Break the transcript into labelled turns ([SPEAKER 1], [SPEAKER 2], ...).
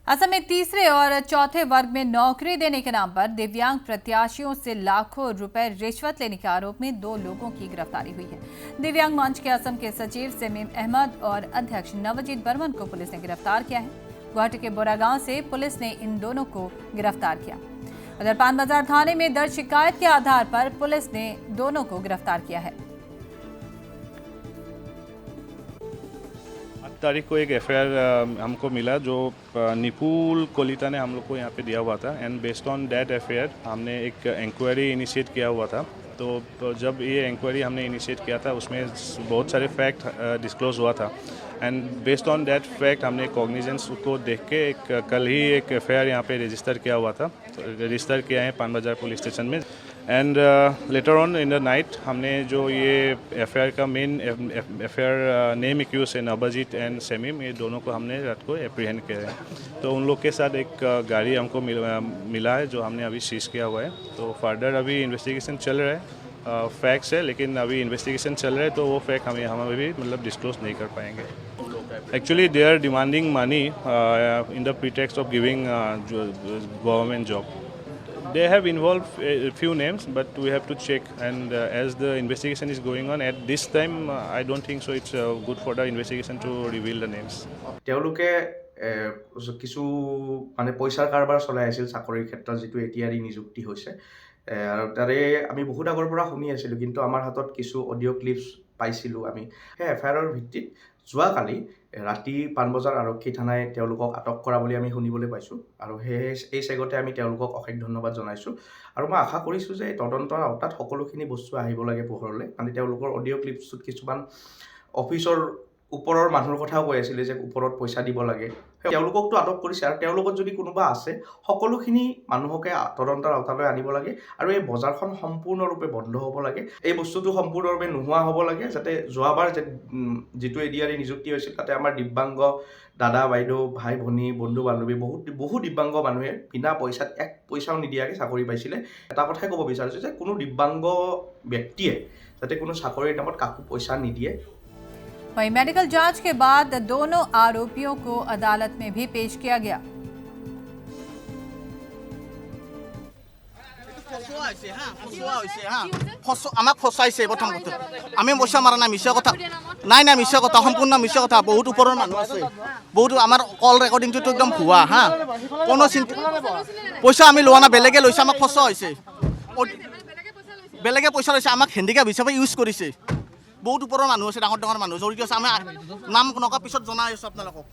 [SPEAKER 1] असम में तीसरे और चौथे वर्ग में नौकरी देने के नाम पर दिव्यांग प्रत्याशियों से लाखों रुपए रिश्वत लेने के आरोप में 2 लोगों की गिरफ्तारी हुई है। दिव्यांग मंच के असम के सचिव समीम अहमद और अध्यक्ष नवजीत बर्मन को पुलिस ने गिरफ्तार किया है। गुवाहाटी के बोरागांव से पुलिस ने इन दोनों को गिरफ्तार किया। उधर पान बाजार थाने में दर्ज शिकायत के आधार पर पुलिस ने दोनों को गिरफ्तार किया है।
[SPEAKER 2] तारीख को एक एफआईआर हमको मिला जो निपुल कोलिता ने हम लोग को यहाँ पे दिया हुआ था and based on that FIR हमने एक इंक्वायरी इनिशिएट किया हुआ था। तो जब ये इंक्वायरी हमने इनिशिएट किया था उसमें बहुत सारे फैक्ट डिस्क्लोज हुआ था and based on that fact हमने कॉग्निजेंस को देख के कल ही एक एफआईआर यहाँ पे रजिस्टर किया हुआ था। रजिस्टर किया है पान बाजार पुलिस स्टेशन में and later on in the night हमने जो ये एफआईआर का मेन एफआईआर नेम एक्यूज है नवजीत एंड समीम, ये दोनों को हमने रात को एप्रीहेंड किया है। तो उन लोग के साथ एक गाड़ी हमको मिला है जो हमने अभी सीज किया हुआ है। तो फर्दर अभी इन्वेस्टिगेशन चल रहा है, फैक्ट्स है लेकिन अभी इन्वेस्टिगेशन चल रहा है तो वो फैक्ट हम अभी मतलब डिस्क्लोज नहीं कर पाएंगे। Actually they are demanding money in the pretext of giving government job. They have involved a few names, but we have to check. And as the investigation is going on, at this time, I don't think so. It's good for the investigation to reveal the names.
[SPEAKER 3] তেওঁলোকে কিছু মানে পইচাৰ কাৰবাৰ চলাই আছিল চাকৰিৰ ক্ষেত্ৰত যিটো এতিয়াৰি নিযুক্তি হৈছে আৰু তাৰে আমি বহুত আগৰ পৰা শুনি আছিলোঁ, কিন্তু আমাৰ হাতত কিছু অডিঅ' ক্লিপছ পাইছিলোঁ আমি। সেই এফআইআৰৰ ভিত্তিত যোৱাকালি ৰাতি পানবজাৰ আৰক্ষী থানাই তেওঁলোকক আটক কৰা বুলি আমি শুনিবলৈ পাইছোঁ আৰু এই চেগতে আমি তেওঁলোকক অশেষ ধন্যবাদ জনাইছোঁ আৰু মই আশা কৰিছোঁ যে তদন্তৰ আওতাত সকলোখিনি বস্তু আহিব লাগে পোহৰলৈ। মানে তেওঁলোকৰ অডিঅ' ক্লিপছত কিছুমান অফিচৰ ওপৰৰ মানুহৰ কথাও কৈ আছিলে যে ওপৰত পইচা দিব লাগে, তেওঁলোককতো আটক কৰিছে আৰু তেওঁলোকত যদি কোনোবা আছে সকলোখিনি মানুহকে তদন্তৰ আওতালৈ আনিব লাগে আৰু এই বজাৰখন সম্পূৰ্ণৰূপে বন্ধ হ'ব লাগে। এই বস্তুটো সম্পূৰ্ণৰূপে নোহোৱা হ'ব লাগে যাতে যোৱাবাৰ যিটো এডিআৰি নিযুক্তি হৈছিল তাতে আমাৰ দিব্যাংগ দাদা বাইদেউ ভাই ভনী বন্ধু বান্ধৱী বহু দিব্যাংগ মানুহে বিনা পইচাত এক পইচাও নিদিয়াকৈ চাকৰি পাইছিলে। এটা কথাই ক'ব বিচাৰিছোঁ যে কোনো দিব্যাংগ ব্যক্তিয়ে যাতে কোনো চাকৰিৰ নামত কাকো পইচা নিদিয়ে।
[SPEAKER 1] वहीं मेडिकल जांच के बाद दोनों आरोपियों को अदालत में भी पेश किया गया।
[SPEAKER 4] আমাক ফচাইছে প্ৰথম কথা, আমি পইচা মাৰা নাই, মিছা কথা নাই মিছা কথা, সম্পূৰ্ণ মিছা কথা। বহুত ওপৰৰ মানুহ আছে, বহুত আমাৰ কল ৰেকৰ্ডিংটো একদম ভুৱা হা, কোনো চিন্তা পইচা আমি লোৱা নাই, বেলেগে লৈছে, আমাক ফচা হৈছে, বেলেগে পইচা লৈছে, আমাক হেণ্ডিকেপ হিচাপে ইউজ কৰিছে। বহুত ওপৰৰ মানুহ আছে, ডাঙৰ ডাঙৰ মানুহ জড়িত আছে, আমি নাম নকা পিছত জনাই আছোঁ আপোনালোকক।